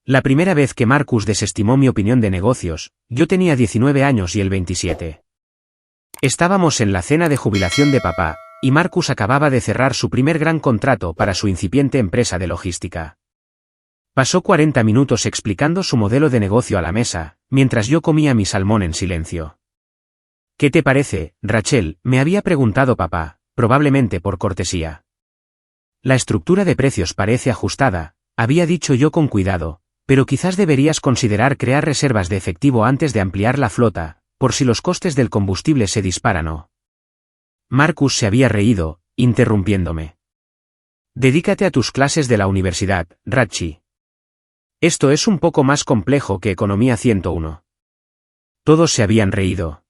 La primera vez que Marcus desestimó mi opinión de negocios, yo tenía 19 años y él 27. Estábamos en la cena de jubilación de papá, y Marcus acababa de cerrar su primer gran contrato para su incipiente empresa de logística. Pasó 40 minutos explicando su modelo de negocio a la mesa, mientras yo comía mi salmón en silencio. ¿Qué te parece, Rachel?, me había preguntado papá, probablemente por cortesía. La estructura de precios parece ajustada, había dicho yo con cuidado, pero quizás deberías considerar crear reservas de efectivo antes de ampliar la flota, por si los costes del combustible se disparan o... Marcus se había reído, interrumpiéndome. Dedícate a tus clases de la universidad, Rachi. Esto es un poco más complejo que Economía 101. Todos se habían reído.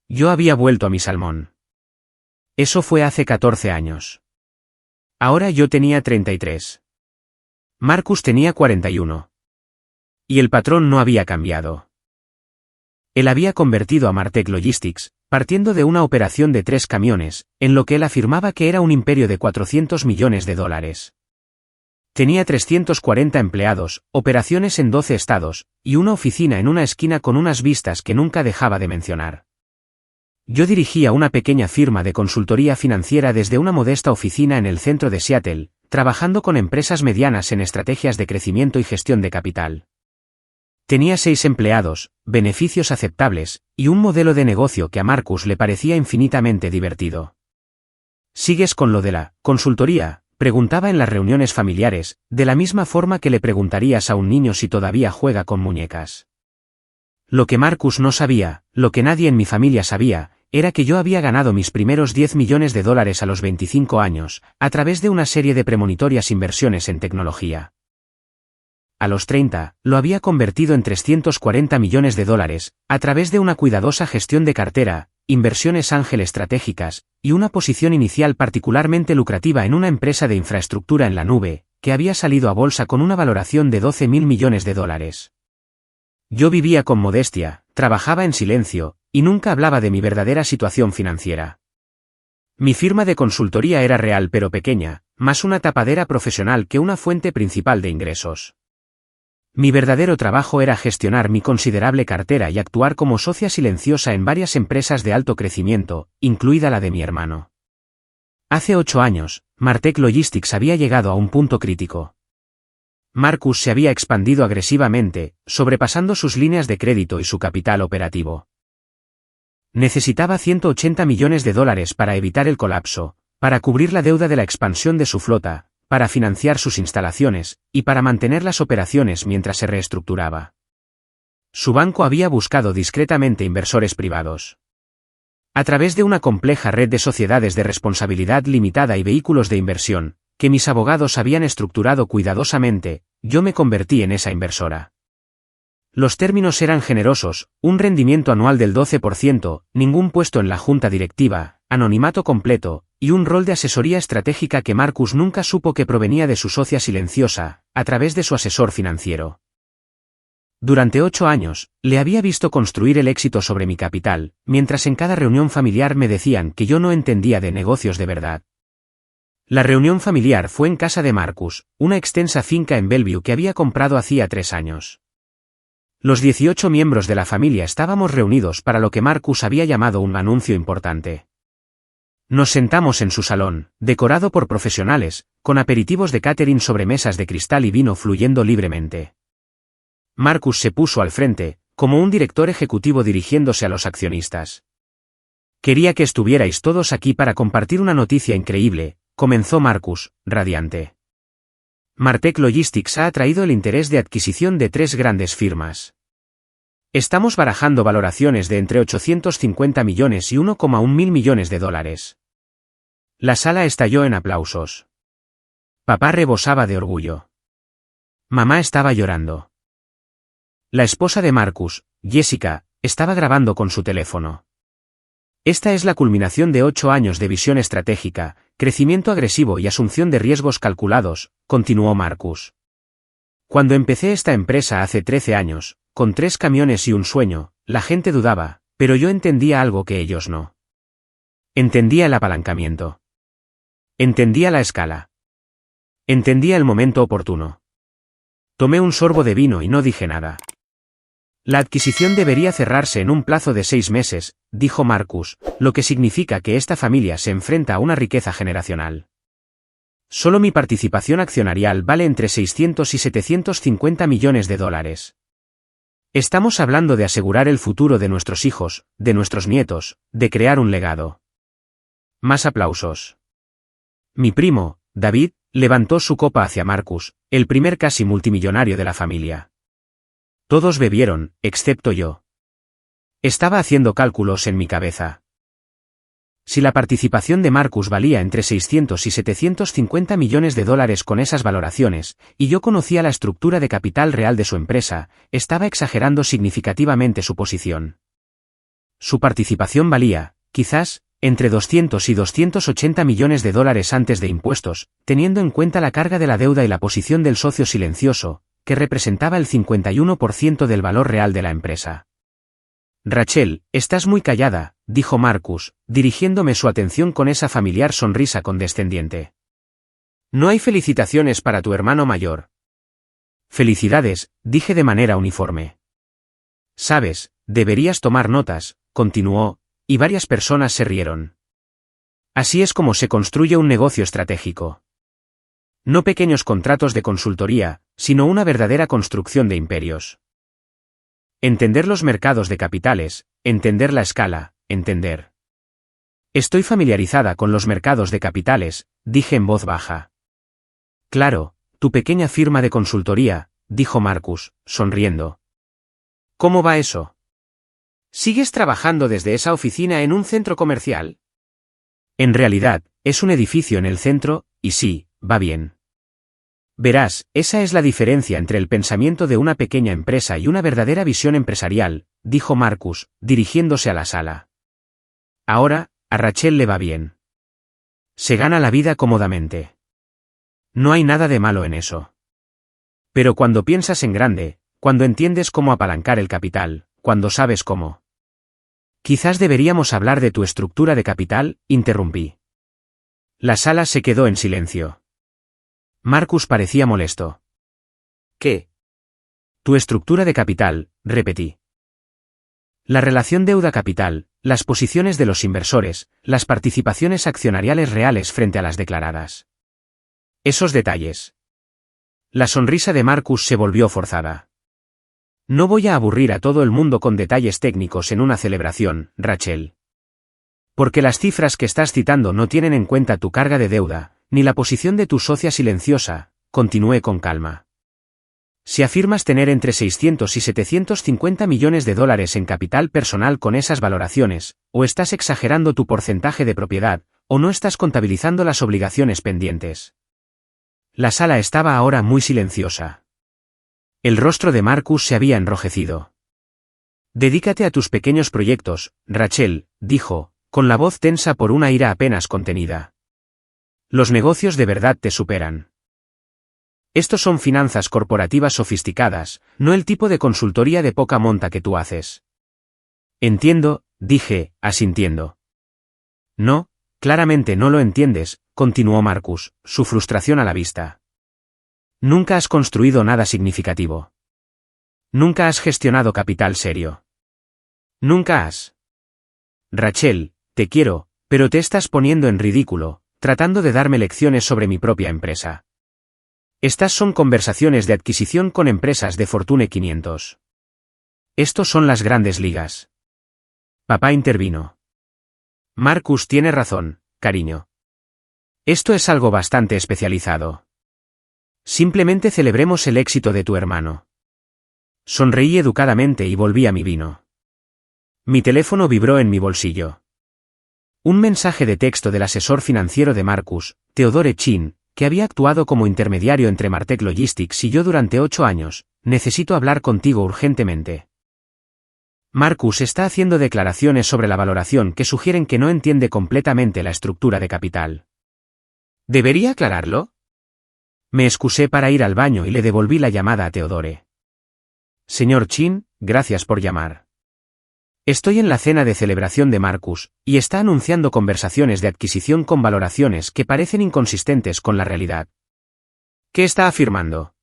Yo había vuelto a mi salmón. Eso fue hace 14 años. Ahora yo tenía 33. Marcus tenía 41. Y el patrón no había cambiado. Él había convertido a Martek Logistics, partiendo de una operación de 3 camiones, en lo que él afirmaba que era un imperio de $400 millones. Tenía 340 empleados, operaciones en 12 estados, y una oficina en una esquina con unas vistas que nunca dejaba de mencionar. Yo dirigía una pequeña firma de consultoría financiera desde una modesta oficina en el centro de Seattle, trabajando con empresas medianas en estrategias de crecimiento y gestión de capital. Tenía 6 empleados, beneficios aceptables, y un modelo de negocio que a Marcus le parecía infinitamente divertido. ¿Sigues con lo de la consultoría?, preguntaba en las reuniones familiares, de la misma forma que le preguntarías a un niño si todavía juega con muñecas. Lo que Marcus no sabía, lo que nadie en mi familia sabía, era que yo había ganado mis primeros $10 millones a los 25 años, a través de una serie de premonitorias inversiones en tecnología. A los 30, lo había convertido en $340 millones, a través de una cuidadosa gestión de cartera, inversiones ángel estratégicas, y una posición inicial particularmente lucrativa en una empresa de infraestructura en la nube, que había salido a bolsa con una valoración de $12.000 millones. Yo vivía con modestia, trabajaba en silencio, y nunca hablaba de mi verdadera situación financiera. Mi firma de consultoría era real pero pequeña, más una tapadera profesional que una fuente principal de ingresos. Mi verdadero trabajo era gestionar mi considerable cartera y actuar como socia silenciosa en varias empresas de alto crecimiento, incluida la de mi hermano. Hace 8 años, Martek Logistics había llegado a un punto crítico. Marcus se había expandido agresivamente, sobrepasando sus líneas de crédito y su capital operativo. Necesitaba $180 millones para evitar el colapso, para cubrir la deuda de la expansión de su flota, para financiar sus instalaciones, y para mantener las operaciones mientras se reestructuraba. Su banco había buscado discretamente inversores privados. A través de una compleja red de sociedades de responsabilidad limitada y vehículos de inversión, que mis abogados habían estructurado cuidadosamente, yo me convertí en esa inversora. Los términos eran generosos, un rendimiento anual del 12%, ningún puesto en la junta directiva, anonimato completo, y un rol de asesoría estratégica que Marcus nunca supo que provenía de su socia silenciosa, a través de su asesor financiero. Durante 8 años, le había visto construir el éxito sobre mi capital, mientras en cada reunión familiar me decían que yo no entendía de negocios de verdad. La reunión familiar fue en casa de Marcus, una extensa finca en Bellevue que había comprado hacía 3 años. Los 18 miembros de la familia estábamos reunidos para lo que Marcus había llamado un anuncio importante. Nos sentamos en su salón, decorado por profesionales, con aperitivos de catering sobre mesas de cristal y vino fluyendo libremente. Marcus se puso al frente, como un director ejecutivo dirigiéndose a los accionistas. Quería que estuvierais todos aquí para compartir una noticia increíble, comenzó Marcus, radiante. Martek Logistics ha atraído el interés de adquisición de 3 grandes firmas. Estamos barajando valoraciones de entre 850 millones y $1,1 mil millones. La sala estalló en aplausos. Papá rebosaba de orgullo. Mamá estaba llorando. La esposa de Marcus, Jessica, estaba grabando con su teléfono. Esta es la culminación de 8 años de visión estratégica, crecimiento agresivo y asunción de riesgos calculados, continuó Marcus. Cuando empecé esta empresa hace 13 años, con 3 camiones y un sueño, la gente dudaba, pero yo entendía algo que ellos no. Entendía el apalancamiento. Entendía la escala. Entendía el momento oportuno. Tomé un sorbo de vino y no dije nada. La adquisición debería cerrarse en un plazo de 6 meses, dijo Marcus, lo que significa que esta familia se enfrenta a una riqueza generacional. Solo mi participación accionarial vale entre 600 y 750 millones de dólares. Estamos hablando de asegurar el futuro de nuestros hijos, de nuestros nietos, de crear un legado. Más aplausos. Mi primo, David, levantó su copa hacia Marcus, el primer casi multimillonario de la familia. Todos bebieron, excepto yo. Estaba haciendo cálculos en mi cabeza. Si la participación de Marcus valía entre 600 y 750 millones de dólares con esas valoraciones, y yo conocía la estructura de capital real de su empresa, estaba exagerando significativamente su posición. Su participación valía, quizás, entre 200 y 280 millones de dólares antes de impuestos, teniendo en cuenta la carga de la deuda y la posición del socio silencioso, que representaba el 51% del valor real de la empresa. Rachel, estás muy callada, dijo Marcus, dirigiéndome su atención con esa familiar sonrisa condescendiente. No hay felicitaciones para tu hermano mayor. Felicidades, dije de manera uniforme. Sabes, deberías tomar notas, continuó, y varias personas se rieron. Así es como se construye un negocio estratégico. No pequeños contratos de consultoría, sino una verdadera construcción de imperios. Entender los mercados de capitales, entender la escala, entender. Estoy familiarizada con los mercados de capitales, dije en voz baja. Claro, tu pequeña firma de consultoría, dijo Marcus, sonriendo. ¿Cómo va eso? ¿Sigues trabajando desde esa oficina en un centro comercial? En realidad, es un edificio en el centro, y sí, va bien. Verás, esa es la diferencia entre el pensamiento de una pequeña empresa y una verdadera visión empresarial, dijo Marcus, dirigiéndose a la sala. Ahora, a Rachel le va bien. Se gana la vida cómodamente. No hay nada de malo en eso. Pero cuando piensas en grande, cuando entiendes cómo apalancar el capital, cuando sabes cómo. Quizás deberíamos hablar de tu estructura de capital, interrumpí. La sala se quedó en silencio. Marcus parecía molesto. ¿Qué? Tu estructura de capital, repetí. La relación deuda-capital, las posiciones de los inversores, las participaciones accionariales reales frente a las declaradas. Esos detalles. La sonrisa de Marcus se volvió forzada. No voy a aburrir a todo el mundo con detalles técnicos en una celebración, Rachel. Porque las cifras que estás citando no tienen en cuenta tu carga de deuda, ni la posición de tu socia silenciosa, continué con calma. Si afirmas tener entre 600 y 750 millones de dólares en capital personal con esas valoraciones, o estás exagerando tu porcentaje de propiedad, o no estás contabilizando las obligaciones pendientes. La sala estaba ahora muy silenciosa. El rostro de Marcus se había enrojecido. Dedícate a tus pequeños proyectos, Rachel, dijo, con la voz tensa por una ira apenas contenida. Los negocios de verdad te superan. Estos son finanzas corporativas sofisticadas, no el tipo de consultoría de poca monta que tú haces. Entiendo, dije, asintiendo. No, claramente no lo entiendes, continuó Marcus, su frustración a la vista. Nunca has construido nada significativo. Nunca has gestionado capital serio. Nunca has. Rachel, te quiero, pero te estás poniendo en ridículo, tratando de darme lecciones sobre mi propia empresa. Estas son conversaciones de adquisición con empresas de Fortune 500. Estos son las grandes ligas. Papá intervino. Marcus tiene razón, cariño. Esto es algo bastante especializado. Simplemente celebremos el éxito de tu hermano. Sonreí educadamente y volví a mi vino. Mi teléfono vibró en mi bolsillo. Un mensaje de texto del asesor financiero de Marcus, Theodore Chin, que había actuado como intermediario entre Martech Logistics y yo durante 8 años, necesito hablar contigo urgentemente. Marcus está haciendo declaraciones sobre la valoración que sugieren que no entiende completamente la estructura de capital. ¿Debería aclararlo? Me excusé para ir al baño y le devolví la llamada a Theodore. Señor Chin, gracias por llamar. Estoy en la cena de celebración de Marcus, y está anunciando conversaciones de adquisición con valoraciones que parecen inconsistentes con la realidad. ¿Qué está afirmando?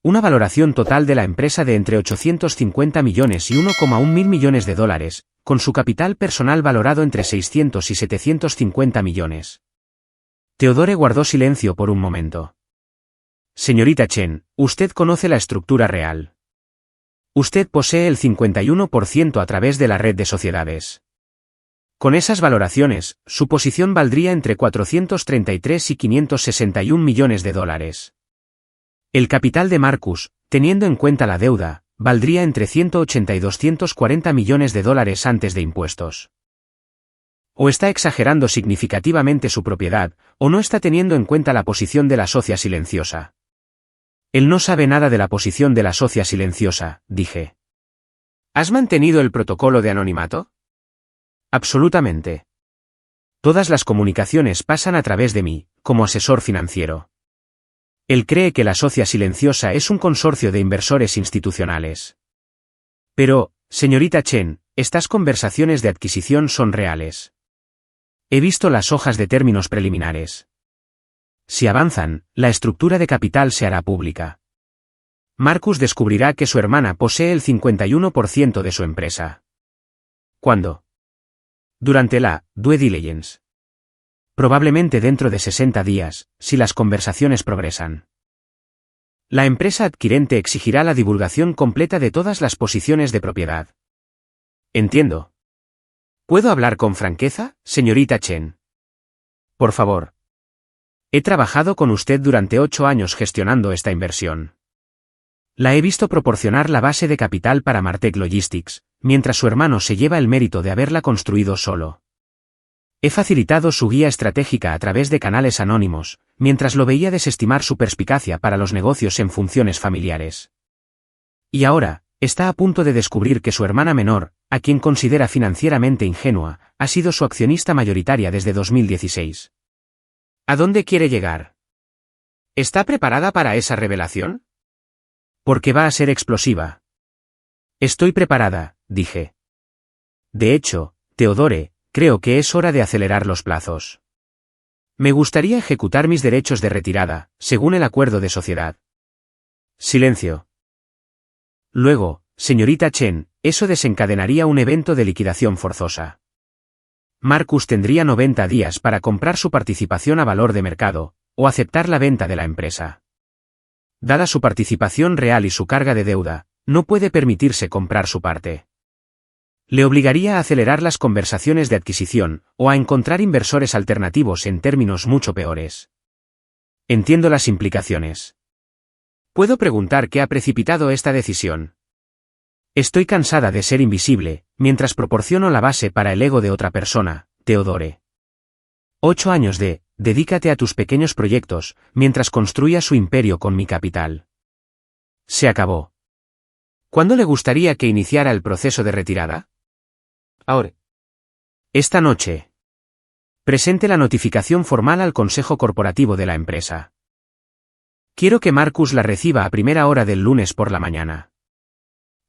Una valoración total de la empresa de entre 850 millones y 1,1 mil millones de dólares, con su capital personal valorado entre 600 y 750 millones. Theodore guardó silencio por un momento. Señorita Chen, usted conoce la estructura real. Usted posee el 51% a través de la red de sociedades. Con esas valoraciones, su posición valdría entre 433 y 561 millones de dólares. El capital de Marcus, teniendo en cuenta la deuda, valdría entre 180 y 240 millones de dólares antes de impuestos. O está exagerando significativamente su propiedad, o no está teniendo en cuenta la posición de la socia silenciosa. Él no sabe nada de la posición de la socia silenciosa, dije. ¿Has mantenido el protocolo de anonimato? Absolutamente. Todas las comunicaciones pasan a través de mí, como asesor financiero. Él cree que la socia silenciosa es un consorcio de inversores institucionales. Pero, señorita Chen, estas conversaciones de adquisición son reales. He visto las hojas de términos preliminares. Si avanzan, la estructura de capital se hará pública. Marcus descubrirá que su hermana posee el 51% de su empresa. ¿Cuándo? Durante la due diligence. Probablemente dentro de 60 días, si las conversaciones progresan. La empresa adquirente exigirá la divulgación completa de todas las posiciones de propiedad. Entiendo. ¿Puedo hablar con franqueza, señorita Chen? Por favor. He trabajado con usted durante 8 años gestionando esta inversión. La he visto proporcionar la base de capital para Martech Logistics, mientras su hermano se lleva el mérito de haberla construido solo. He facilitado su guía estratégica a través de canales anónimos, mientras lo veía desestimar su perspicacia para los negocios en funciones familiares. Y ahora, está a punto de descubrir que su hermana menor, a quien considera financieramente ingenua, ha sido su accionista mayoritaria desde 2016. ¿A dónde quiere llegar? ¿Está preparada para esa revelación? Porque va a ser explosiva. Estoy preparada, dije. De hecho, Theodore, creo que es hora de acelerar los plazos. Me gustaría ejecutar mis derechos de retirada, según el acuerdo de sociedad. Silencio. Luego, señorita Chen, eso desencadenaría un evento de liquidación forzosa. Marcus tendría 90 días para comprar su participación a valor de mercado, o aceptar la venta de la empresa. Dada su participación real y su carga de deuda, no puede permitirse comprar su parte. Le obligaría a acelerar las conversaciones de adquisición, o a encontrar inversores alternativos en términos mucho peores. Entiendo las implicaciones. ¿Puedo preguntar qué ha precipitado esta decisión? Estoy cansada de ser invisible, mientras proporciono la base para el ego de otra persona, Theodore. 8 años de, dedícate a tus pequeños proyectos, mientras construya su imperio con mi capital. Se acabó. ¿Cuándo le gustaría que iniciara el proceso de retirada? Ahora. Esta noche. Presente la notificación formal al Consejo Corporativo de la empresa. Quiero que Marcus la reciba a primera hora del lunes por la mañana.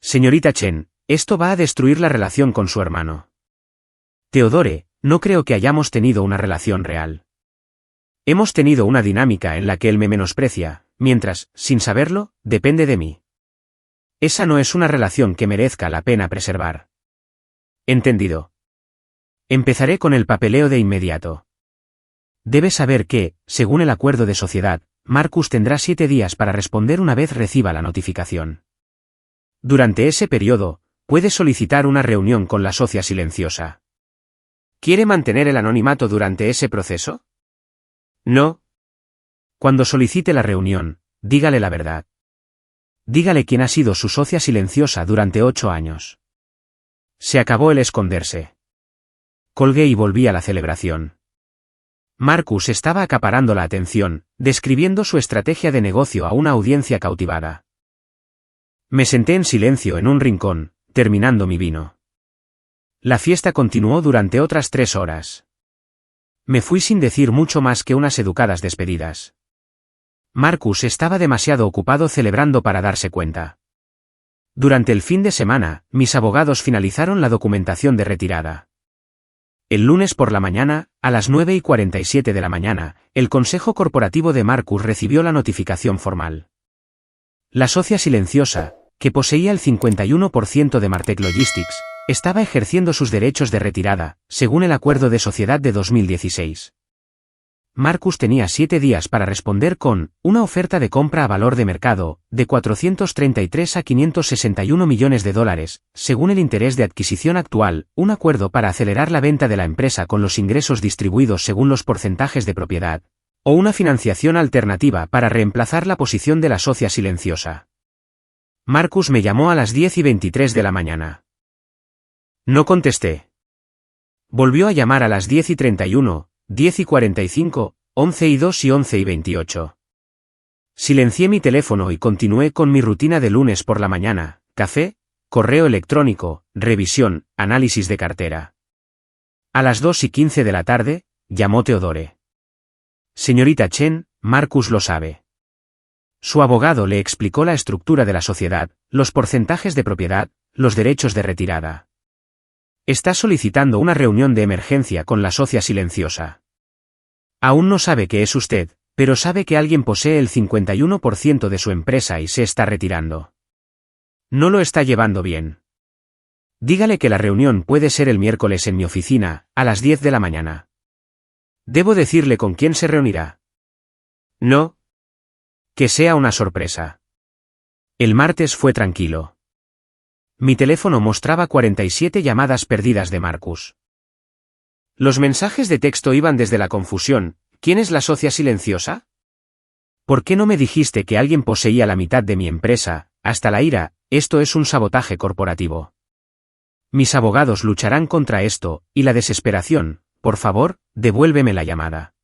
Señorita Chen, esto va a destruir la relación con su hermano. Theodore, no creo que hayamos tenido una relación real. Hemos tenido una dinámica en la que él me menosprecia, mientras, sin saberlo, depende de mí. Esa no es una relación que merezca la pena preservar. Entendido. Empezaré con el papeleo de inmediato. Debes saber que, según el acuerdo de sociedad, Marcus tendrá 7 días para responder una vez reciba la notificación. Durante ese periodo, puede solicitar una reunión con la socia silenciosa. ¿Quiere mantener el anonimato durante ese proceso? No. Cuando solicite la reunión, dígale la verdad. Dígale quién ha sido su socia silenciosa durante 8 años. Se acabó el esconderse. Colgué y volví a la celebración. Marcus estaba acaparando la atención, describiendo su estrategia de negocio a una audiencia cautivada. Me senté en silencio en un rincón, terminando mi vino. La fiesta continuó durante otras 3 horas. Me fui sin decir mucho más que unas educadas despedidas. Marcus estaba demasiado ocupado celebrando para darse cuenta. Durante el fin de semana, mis abogados finalizaron la documentación de retirada. El lunes por la mañana, a las 9:47 de la mañana, el Consejo Corporativo de Marcus recibió la notificación formal. La socia silenciosa, que poseía el 51% de Martek Logistics, estaba ejerciendo sus derechos de retirada, según el acuerdo de sociedad de 2016. Marcus tenía 7 días para responder con una oferta de compra a valor de mercado de 433 a 561 millones de dólares, según el interés de adquisición actual, un acuerdo para acelerar la venta de la empresa con los ingresos distribuidos según los porcentajes de propiedad, o una financiación alternativa para reemplazar la posición de la socia silenciosa. Marcus me llamó a las 10:23 de la mañana. No contesté. Volvió a llamar a las 10:31, 10:45, 11:02 y 11:28. Silencié mi teléfono y continué con mi rutina de lunes por la mañana: café, correo electrónico, revisión, análisis de cartera. A las 2:15 de la tarde, llamó Theodore. Señorita Chen, Marcus lo sabe. Su abogado le explicó la estructura de la sociedad, los porcentajes de propiedad, los derechos de retirada. Está solicitando una reunión de emergencia con la socia silenciosa. Aún no sabe que es usted, pero sabe que alguien posee el 51% de su empresa y se está retirando. No lo está llevando bien. Dígale que la reunión puede ser el miércoles en mi oficina, a las 10 de la mañana. ¿Debo decirle con quién se reunirá? No. Que sea una sorpresa. El martes fue tranquilo. Mi teléfono mostraba 47 llamadas perdidas de Marcus. Los mensajes de texto iban desde la confusión: ¿quién es la socia silenciosa? ¿Por qué no me dijiste que alguien poseía la mitad de mi empresa? Hasta la ira: esto es un sabotaje corporativo. Mis abogados lucharán contra esto, y la desesperación: por favor, devuélveme la llamada.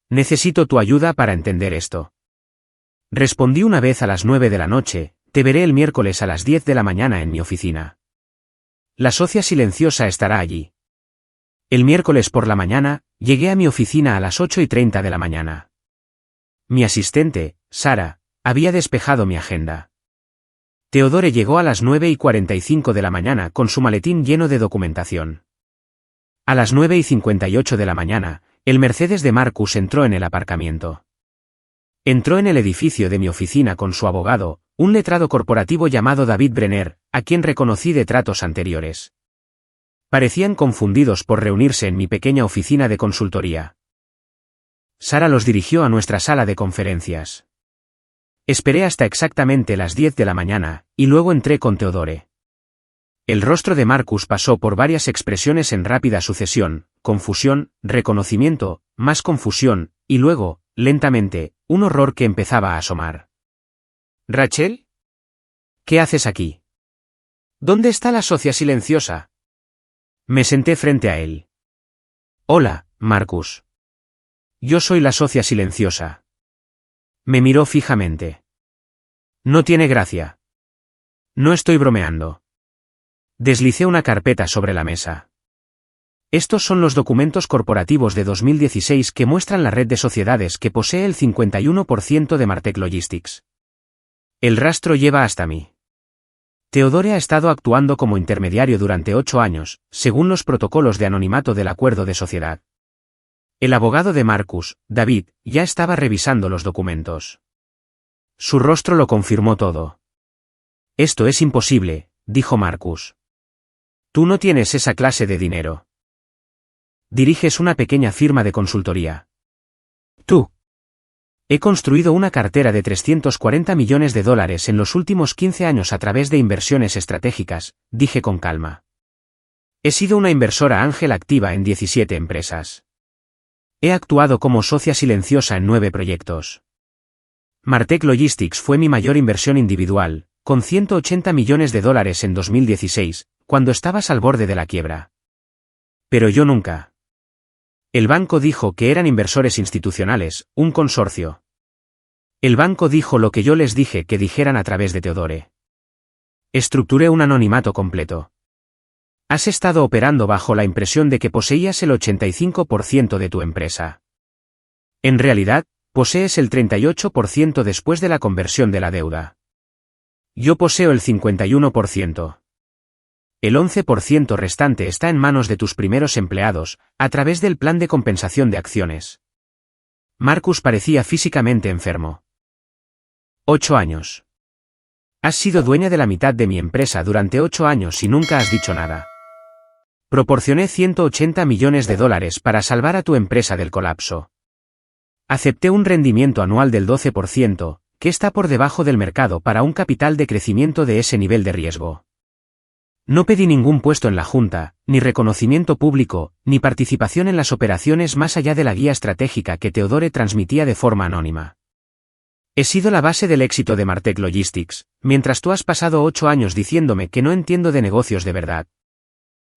Necesito tu ayuda para entender esto. Respondí una vez a las 9 de la noche: te veré el miércoles a las 10 de la mañana en mi oficina. La socia silenciosa estará allí. El miércoles por la mañana, llegué a mi oficina a las 8:30 de la mañana. Mi asistente, Sara, había despejado mi agenda. Theodore llegó a las 9:45 de la mañana con su maletín lleno de documentación. A las 9:58 de la mañana, el Mercedes de Marcus entró en el aparcamiento. Entró en el edificio de mi oficina con su abogado, un letrado corporativo llamado David Brenner, a quien reconocí de tratos anteriores. Parecían confundidos por reunirse en mi pequeña oficina de consultoría. Sara los dirigió a nuestra sala de conferencias. Esperé hasta exactamente las 10 de la mañana, y luego entré con Theodore. El rostro de Marcus pasó por varias expresiones en rápida sucesión: confusión, reconocimiento, más confusión, y luego, lentamente, un horror que empezaba a asomar. ¿Rachel? ¿Qué haces aquí? ¿Dónde está la socia silenciosa? Me senté frente a él. Hola, Marcus. Yo soy la socia silenciosa. Me miró fijamente. No tiene gracia. No estoy bromeando. Deslicé una carpeta sobre la mesa. Estos son los documentos corporativos de 2016 que muestran la red de sociedades que posee el 51% de Martek Logistics. El rastro lleva hasta mí. Theodore ha estado actuando como intermediario durante 8 años, según los protocolos de anonimato del acuerdo de sociedad. El abogado de Marcus, David, ya estaba revisando los documentos. Su rostro lo confirmó todo. Esto es imposible, dijo Marcus. Tú no tienes esa clase de dinero. Diriges una pequeña firma de consultoría. Tú. He construido una cartera de 340 millones de dólares en los últimos 15 años a través de inversiones estratégicas, dije con calma. He sido una inversora ángel activa en 17 empresas. He actuado como socia silenciosa en 9 proyectos. Martek Logistics fue mi mayor inversión individual, con 180 millones de dólares en 2016, cuando estabas al borde de la quiebra. Pero yo nunca. El banco dijo que eran inversores institucionales, un consorcio. El banco dijo lo que yo les dije que dijeran a través de Theodore. Estructuré un anonimato completo. Has estado operando bajo la impresión de que poseías el 85% de tu empresa. En realidad, posees el 38% después de la conversión de la deuda. Yo poseo el 51%. El 11% restante está en manos de tus primeros empleados, a través del plan de compensación de acciones. Marcus parecía físicamente enfermo. 8 años. Has sido dueña de la mitad de mi empresa durante 8 años y nunca has dicho nada. Proporcioné 180 millones de dólares para salvar a tu empresa del colapso. Acepté un rendimiento anual del 12%, que está por debajo del mercado para un capital de crecimiento de ese nivel de riesgo. No pedí ningún puesto en la junta, ni reconocimiento público, ni participación en las operaciones más allá de la guía estratégica que Teodore transmitía de forma anónima. He sido la base del éxito de Martek Logistics, mientras tú has pasado 8 años diciéndome que no entiendo de negocios de verdad.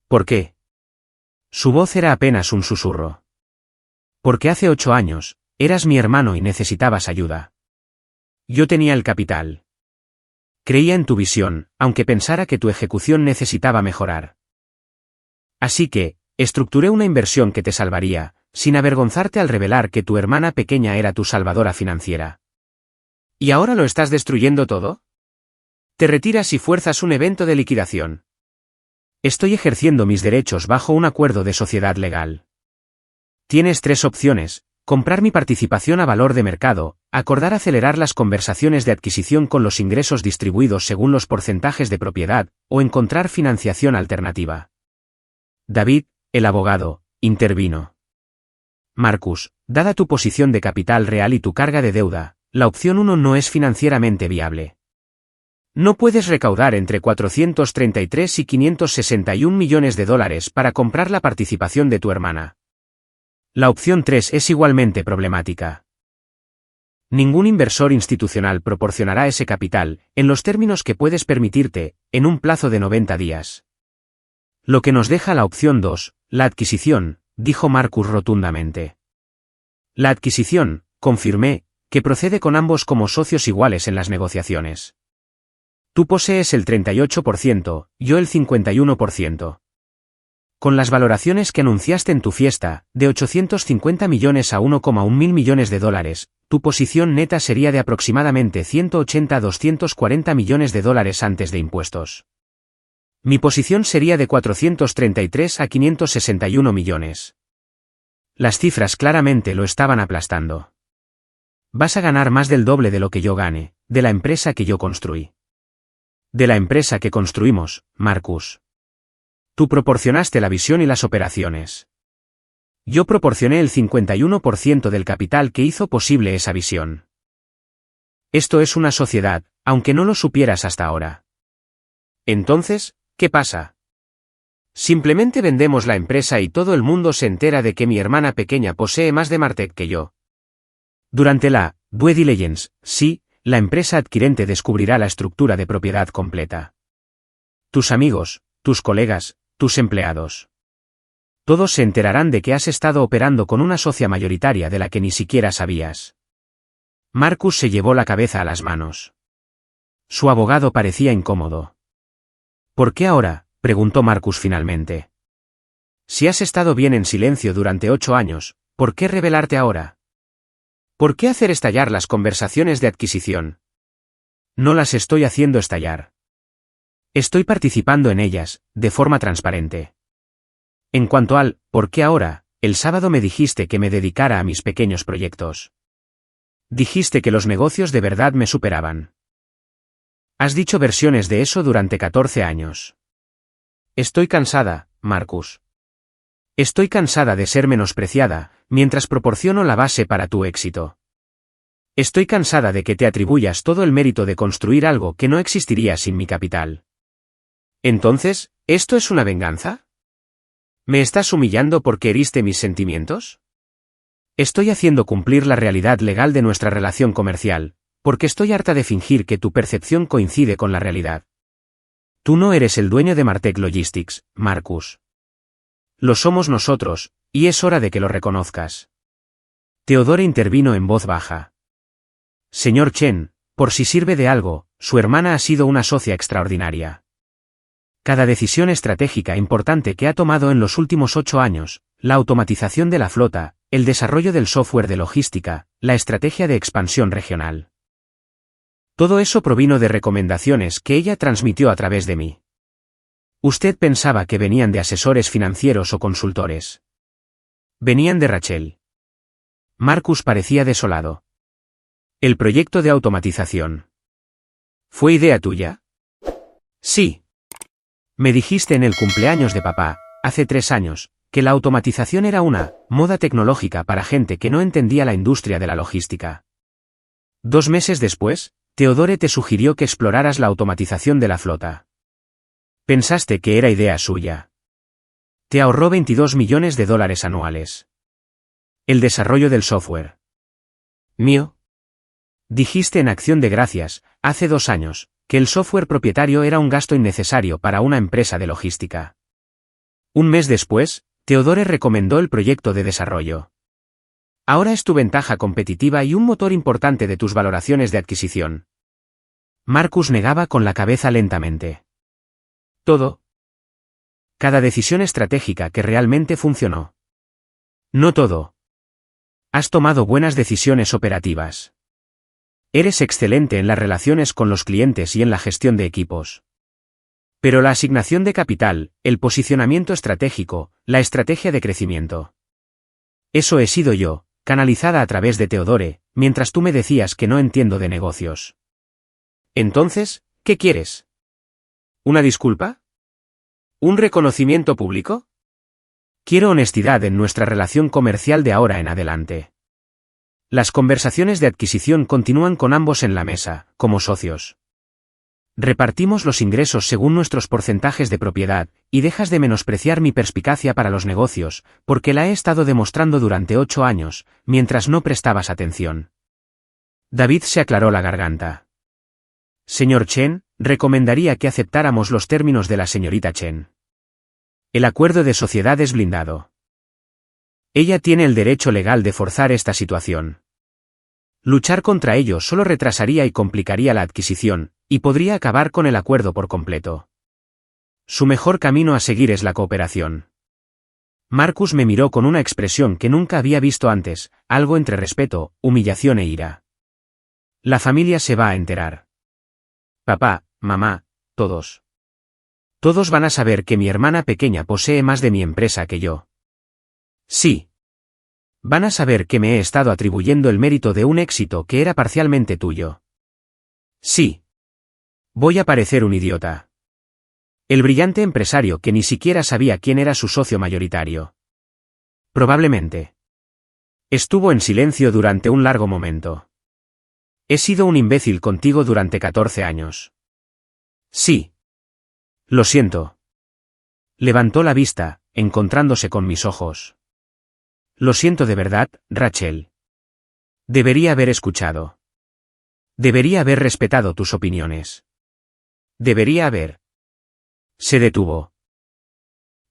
¿Por qué? Su voz era apenas un susurro. Porque hace 8 años, eras mi hermano y necesitabas ayuda. Yo tenía el capital. Creía en tu visión, aunque pensara que tu ejecución necesitaba mejorar. Así que, estructuré una inversión que te salvaría, sin avergonzarte al revelar que tu hermana pequeña era tu salvadora financiera. ¿Y ahora lo estás destruyendo todo? Te retiras y fuerzas un evento de liquidación. Estoy ejerciendo mis derechos bajo un acuerdo de sociedad legal. Tienes 3 opciones: comprar mi participación a valor de mercado, acordar acelerar las conversaciones de adquisición con los ingresos distribuidos según los porcentajes de propiedad, o encontrar financiación alternativa. David, el abogado, intervino. Marcus, dada tu posición de capital real y tu carga de deuda, la opción 1 no es financieramente viable. No puedes recaudar entre 433 y 561 millones de dólares para comprar la participación de tu hermana. La opción 3 es igualmente problemática. Ningún inversor institucional proporcionará ese capital, en los términos que puedes permitirte, en un plazo de 90 días. Lo que nos deja la opción 2, la adquisición, dijo Marcus rotundamente. La adquisición, confirmé, que procede con ambos como socios iguales en las negociaciones. Tú posees el 38%, yo el 51%. Con las valoraciones que anunciaste en tu fiesta, de 850 millones a 1,1 mil millones de dólares, tu posición neta sería de aproximadamente 180 a 240 millones de dólares antes de impuestos. Mi posición sería de 433 a 561 millones. Las cifras claramente lo estaban aplastando. Vas a ganar más del doble de lo que yo gane, de la empresa que yo construí. De la empresa que construimos, Marcus. Tú proporcionaste la visión y las operaciones. Yo proporcioné el 51% del capital que hizo posible esa visión. Esto es una sociedad, aunque no lo supieras hasta ahora. Entonces, ¿qué pasa? Simplemente vendemos la empresa y todo el mundo se entera de que mi hermana pequeña posee más de Martek que yo. Durante la due diligence, sí, la empresa adquirente descubrirá la estructura de propiedad completa. Tus amigos, tus colegas, tus empleados. Todos se enterarán de que has estado operando con una socia mayoritaria de la que ni siquiera sabías. Marcus se llevó la cabeza a las manos. Su abogado parecía incómodo. ¿Por qué ahora?, preguntó Marcus finalmente. Si has estado bien en silencio durante 8 años, ¿por qué revelarte ahora? ¿Por qué hacer estallar las conversaciones de adquisición? No las estoy haciendo estallar. Estoy participando en ellas, de forma transparente. En cuanto al ¿por qué ahora?, el sábado me dijiste que me dedicara a mis pequeños proyectos. Dijiste que los negocios de verdad me superaban. Has dicho versiones de eso durante 14 años. Estoy cansada, Marcus. Estoy cansada de ser menospreciada, mientras proporciono la base para tu éxito. Estoy cansada de que te atribuyas todo el mérito de construir algo que no existiría sin mi capital. Entonces, ¿esto es una venganza? ¿Me estás humillando porque heriste mis sentimientos? Estoy haciendo cumplir la realidad legal de nuestra relación comercial, porque estoy harta de fingir que tu percepción coincide con la realidad. Tú no eres el dueño de Martek Logistics, Marcus. Lo somos nosotros, y es hora de que lo reconozcas. Teodore intervino en voz baja. Señor Chen, por si sirve de algo, su hermana ha sido una socia extraordinaria. Cada decisión estratégica importante que ha tomado en los últimos 8 años, la automatización de la flota, el desarrollo del software de logística, la estrategia de expansión regional. Todo eso provino de recomendaciones que ella transmitió a través de mí. Usted pensaba que venían de asesores financieros o consultores. Venían de Rachel. Marcus parecía desolado. El proyecto de automatización. ¿Fue idea tuya? Sí. Me dijiste en el cumpleaños de papá, hace 3 años, que la automatización era una moda tecnológica para gente que no entendía la industria de la logística. 2 meses después, Teodore te sugirió que exploraras la automatización de la flota. Pensaste que era idea suya. Te ahorró $22 millones anuales. El desarrollo del software. ¿Mío? Dijiste en Acción de Gracias, hace 2 años, que el software propietario era un gasto innecesario para una empresa de logística. Un mes después, Teodore recomendó el proyecto de desarrollo. Ahora es tu ventaja competitiva y un motor importante de tus valoraciones de adquisición. Marcus negaba con la cabeza lentamente. Todo. Cada decisión estratégica que realmente funcionó. No todo. Has tomado buenas decisiones operativas. Eres excelente en las relaciones con los clientes y en la gestión de equipos. Pero la asignación de capital, el posicionamiento estratégico, la estrategia de crecimiento. Eso he sido yo, canalizada a través de Teodore, mientras tú me decías que no entiendo de negocios. Entonces, ¿qué quieres? ¿Una disculpa? ¿Un reconocimiento público? Quiero honestidad en nuestra relación comercial de ahora en adelante. Las conversaciones de adquisición continúan con ambos en la mesa, como socios. Repartimos los ingresos según nuestros porcentajes de propiedad, y dejas de menospreciar mi perspicacia para los negocios, porque la he estado demostrando durante 8 años, mientras no prestabas atención. David se aclaró la garganta. Señor Chen, recomendaría que aceptáramos los términos de la señorita Chen. El acuerdo de sociedad es blindado. Ella tiene el derecho legal de forzar esta situación. Luchar contra ello solo retrasaría y complicaría la adquisición, y podría acabar con el acuerdo por completo. Su mejor camino a seguir es la cooperación. Marcus me miró con una expresión que nunca había visto antes, algo entre respeto, humillación e ira. La familia se va a enterar. Papá, mamá, todos. Todos van a saber que mi hermana pequeña posee más de mi empresa que yo. Sí. Van a saber que me he estado atribuyendo el mérito de un éxito que era parcialmente tuyo. Sí. Voy a parecer un idiota. El brillante empresario que ni siquiera sabía quién era su socio mayoritario. Probablemente. Estuvo en silencio durante un largo momento. He sido un imbécil contigo durante 14 años. Sí. Lo siento. Levantó la vista, encontrándose con mis ojos. Lo siento de verdad, Rachel. Debería haber escuchado. Debería haber respetado tus opiniones. Debería haber. Se detuvo.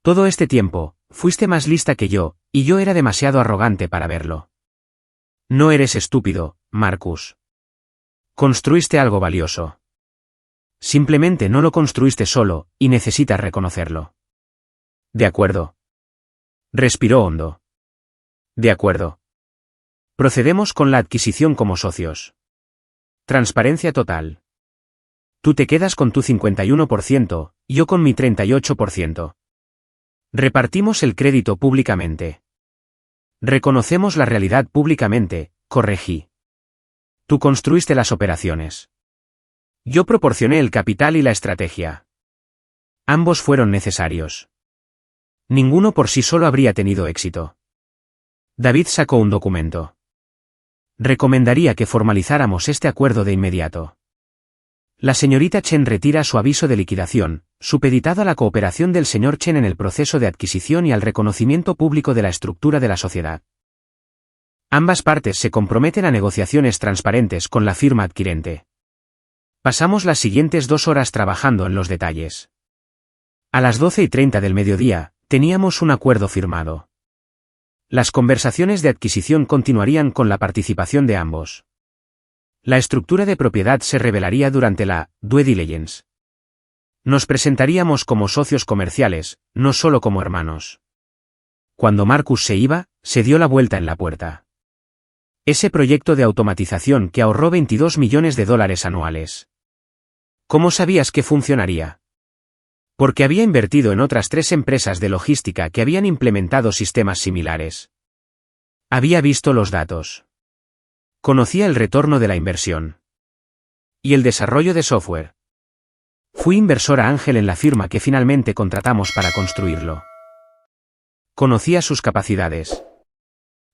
Todo este tiempo, fuiste más lista que yo, y yo era demasiado arrogante para verlo. No eres estúpido, Marcus. Construiste algo valioso. Simplemente no lo construiste solo, y necesitas reconocerlo. De acuerdo. Respiró hondo. De acuerdo. Procedemos con la adquisición como socios. Transparencia total. Tú te quedas con tu 51%, yo con mi 38%. Repartimos el crédito públicamente. Reconocemos la realidad públicamente, corregí. Tú construiste las operaciones. Yo proporcioné el capital y la estrategia. Ambos fueron necesarios. Ninguno por sí solo habría tenido éxito. David sacó un documento. Recomendaría que formalizáramos este acuerdo de inmediato. La señorita Chen retira su aviso de liquidación, supeditado a la cooperación del señor Chen en el proceso de adquisición y al reconocimiento público de la estructura de la sociedad. Ambas partes se comprometen a negociaciones transparentes con la firma adquirente. Pasamos las siguientes 2 horas trabajando en los detalles. A las 12:30 del mediodía, teníamos un acuerdo firmado. Las conversaciones de adquisición continuarían con la participación de ambos. La estructura de propiedad se revelaría durante la due diligence. Nos presentaríamos como socios comerciales, no solo como hermanos. Cuando Marcus se iba, se dio la vuelta en la puerta. Ese proyecto de automatización que ahorró $22 millones anuales. ¿Cómo sabías que funcionaría? Porque había invertido en otras 3 empresas de logística que habían implementado sistemas similares. Había visto los datos. Conocía el retorno de la inversión. Y el desarrollo de software. Fui inversora ángel en la firma que finalmente contratamos para construirlo. Conocía sus capacidades.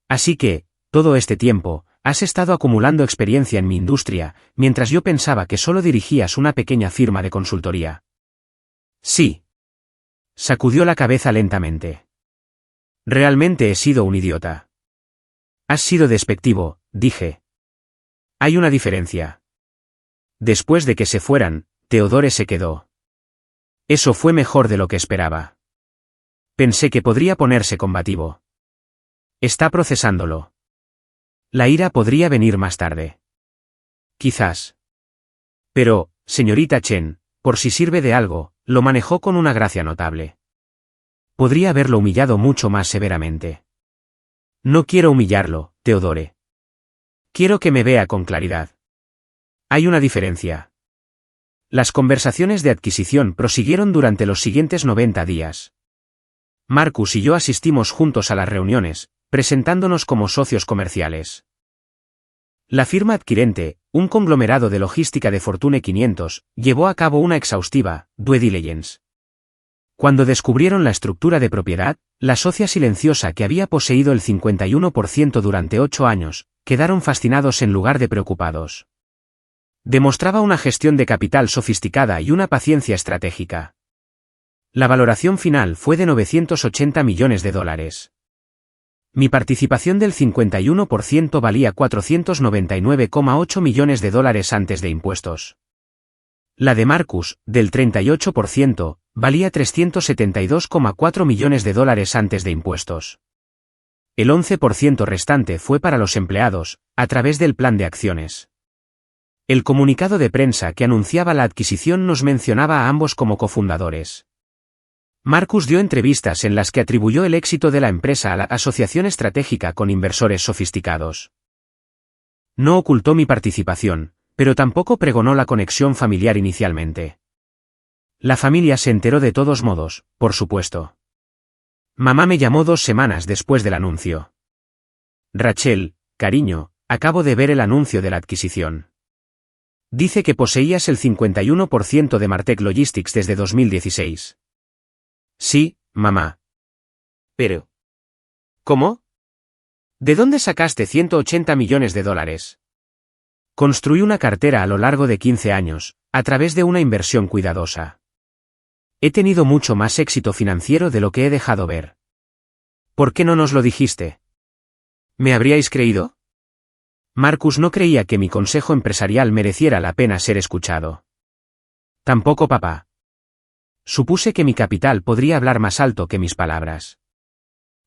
Así que, todo este tiempo, has estado acumulando experiencia en mi industria, mientras yo pensaba que solo dirigías una pequeña firma de consultoría. Sí. Sacudió la cabeza lentamente. Realmente he sido un idiota. Has sido despectivo, dije. Hay una diferencia. Después de que se fueran, Theodore se quedó. Eso fue mejor de lo que esperaba. Pensé que podría ponerse combativo. Está procesándolo. La ira podría venir más tarde. Quizás. Pero, señorita Chen, por si sirve de algo, lo manejó con una gracia notable. Podría haberlo humillado mucho más severamente. No quiero humillarlo, Theodore. Quiero que me vea con claridad. Hay una diferencia. Las conversaciones de adquisición prosiguieron durante los siguientes 90 días. Marcus y yo asistimos juntos a las reuniones, presentándonos como socios comerciales. La firma adquirente, un conglomerado de logística de Fortune 500, llevó a cabo una exhaustiva due diligence. Cuando descubrieron la estructura de propiedad, la socia silenciosa que había poseído el 51% durante 8 años, quedaron fascinados en lugar de preocupados. Demostraba una gestión de capital sofisticada y una paciencia estratégica. La valoración final fue de $980 millones. Mi participación del 51% valía $499,8 millones antes de impuestos. La de Marcus, del 38%, valía $372,4 millones antes de impuestos. El 11% restante fue para los empleados, a través del plan de acciones. El comunicado de prensa que anunciaba la adquisición nos mencionaba a ambos como cofundadores. Marcus dio entrevistas en las que atribuyó el éxito de la empresa a la asociación estratégica con inversores sofisticados. No ocultó mi participación, pero tampoco pregonó la conexión familiar inicialmente. La familia se enteró de todos modos, por supuesto. Mamá me llamó 2 semanas después del anuncio. Rachel, cariño, acabo de ver el anuncio de la adquisición. Dice que poseías el 51% de Martech Logistics desde 2016. Sí, mamá. Pero... ¿cómo? ¿De dónde sacaste $180 millones? Construí una cartera a lo largo de 15 años, a través de una inversión cuidadosa. He tenido mucho más éxito financiero de lo que he dejado ver. ¿Por qué no nos lo dijiste? ¿Me habríais creído? Marcus no creía que mi consejo empresarial mereciera la pena ser escuchado. Tampoco papá. Supuse que mi capital podría hablar más alto que mis palabras.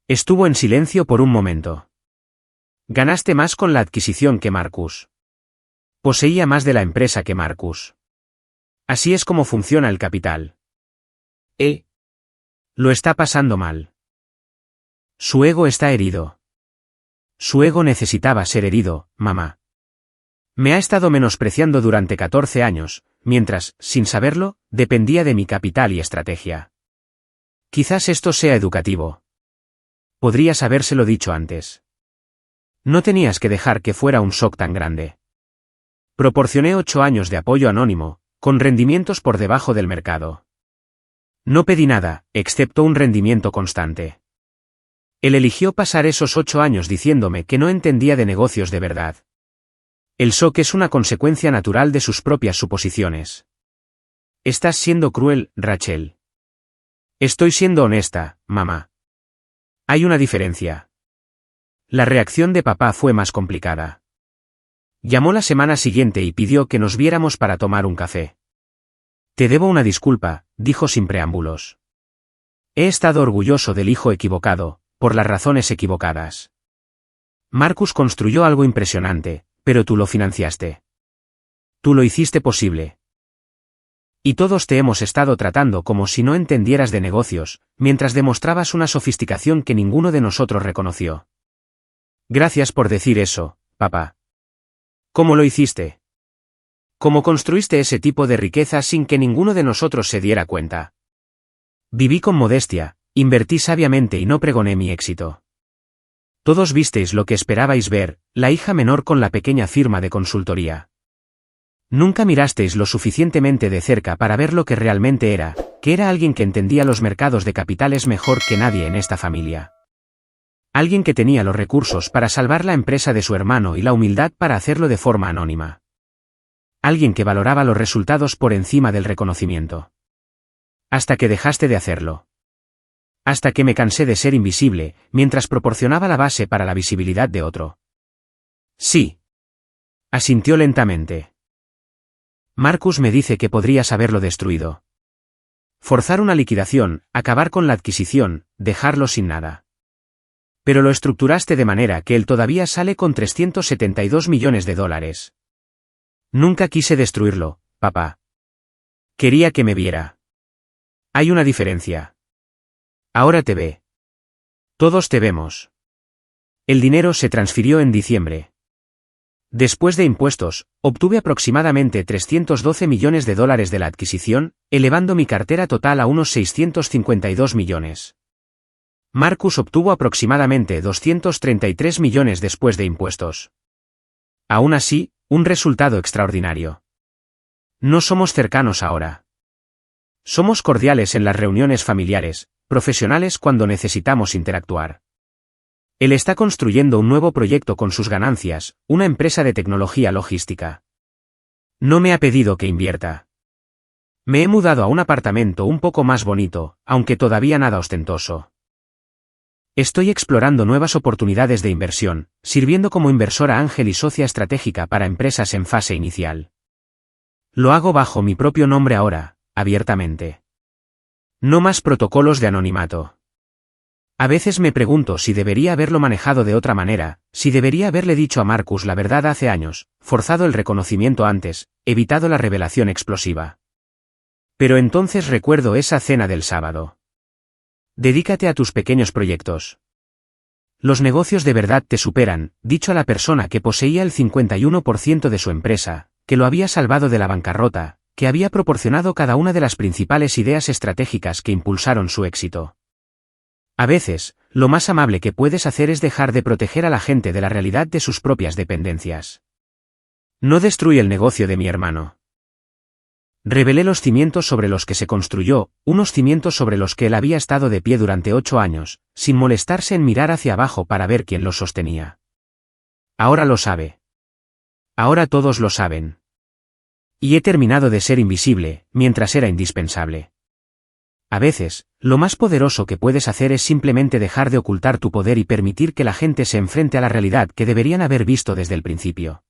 Estuvo en silencio por un momento. Ganaste más con la adquisición que Marcus. Poseía más de la empresa que Marcus. Así es como funciona el capital. Lo está pasando mal. Su ego está herido. Su ego necesitaba ser herido, mamá. Me ha estado menospreciando durante 14 años, mientras, sin saberlo, dependía de mi capital y estrategia. Quizás esto sea educativo. Podrías habérselo dicho antes. No tenías que dejar que fuera un shock tan grande. Proporcioné 8 años de apoyo anónimo, con rendimientos por debajo del mercado. No pedí nada, excepto un rendimiento constante. Él eligió pasar esos 8 años diciéndome que no entendía de negocios de verdad. El shock es una consecuencia natural de sus propias suposiciones. Estás siendo cruel, Rachel. Estoy siendo honesta, mamá. Hay una diferencia. La reacción de papá fue más complicada. Llamó la semana siguiente y pidió que nos viéramos para tomar un café. Te debo una disculpa, dijo sin preámbulos. He estado orgulloso del hijo equivocado, por las razones equivocadas. Marcus construyó algo impresionante, pero tú lo financiaste. Tú lo hiciste posible. Y todos te hemos estado tratando como si no entendieras de negocios, mientras demostrabas una sofisticación que ninguno de nosotros reconoció. Gracias por decir eso, papá. ¿Cómo lo hiciste? ¿Cómo construiste ese tipo de riqueza sin que ninguno de nosotros se diera cuenta? Viví con modestia, invertí sabiamente y no pregoné mi éxito. Todos visteis lo que esperabais ver, la hija menor con la pequeña firma de consultoría. Nunca mirasteis lo suficientemente de cerca para ver lo que realmente era, que era alguien que entendía los mercados de capitales mejor que nadie en esta familia. Alguien que tenía los recursos para salvar la empresa de su hermano y la humildad para hacerlo de forma anónima. Alguien que valoraba los resultados por encima del reconocimiento. Hasta que dejaste de hacerlo. Hasta que me cansé de ser invisible, mientras proporcionaba la base para la visibilidad de otro. Sí. Asintió lentamente. Marcus me dice que podrías haberlo destruido. Forzar una liquidación, acabar con la adquisición, dejarlo sin nada. Pero lo estructuraste de manera que él todavía sale con 372 millones de dólares. Nunca quise destruirlo, papá. Quería que me viera. Hay una diferencia. Ahora te ve. Todos te vemos. El dinero se transfirió en diciembre. Después de impuestos, obtuve aproximadamente 312 millones de dólares de la adquisición, elevando mi cartera total a unos 652 millones. Marcus obtuvo aproximadamente 233 millones después de impuestos. Aún así, un resultado extraordinario. No somos cercanos ahora. Somos cordiales en las reuniones familiares, profesionales cuando necesitamos interactuar. Él está construyendo un nuevo proyecto con sus ganancias, una empresa de tecnología logística. No me ha pedido que invierta. Me he mudado a un apartamento un poco más bonito, aunque todavía nada ostentoso. Estoy explorando nuevas oportunidades de inversión, sirviendo como inversora ángel y socia estratégica para empresas en fase inicial. Lo hago bajo mi propio nombre ahora, abiertamente. No más protocolos de anonimato. A veces me pregunto si debería haberlo manejado de otra manera, si debería haberle dicho a Marcus la verdad hace años, forzado el reconocimiento antes, evitado la revelación explosiva. Pero entonces recuerdo esa cena del sábado. Dedícate a tus pequeños proyectos. Los negocios de verdad te superan, dicho a la persona que poseía el 51% de su empresa, que lo había salvado de la bancarrota, que había proporcionado cada una de las principales ideas estratégicas que impulsaron su éxito. A veces, lo más amable que puedes hacer es dejar de proteger a la gente de la realidad de sus propias dependencias. No destruye el negocio de mi hermano. Revelé los cimientos sobre los que se construyó, unos cimientos sobre los que él había estado de pie durante 8 años, sin molestarse en mirar hacia abajo para ver quién los sostenía. Ahora lo sabe. Ahora todos lo saben. Y he terminado de ser invisible, mientras era indispensable. A veces, lo más poderoso que puedes hacer es simplemente dejar de ocultar tu poder y permitir que la gente se enfrente a la realidad que deberían haber visto desde el principio.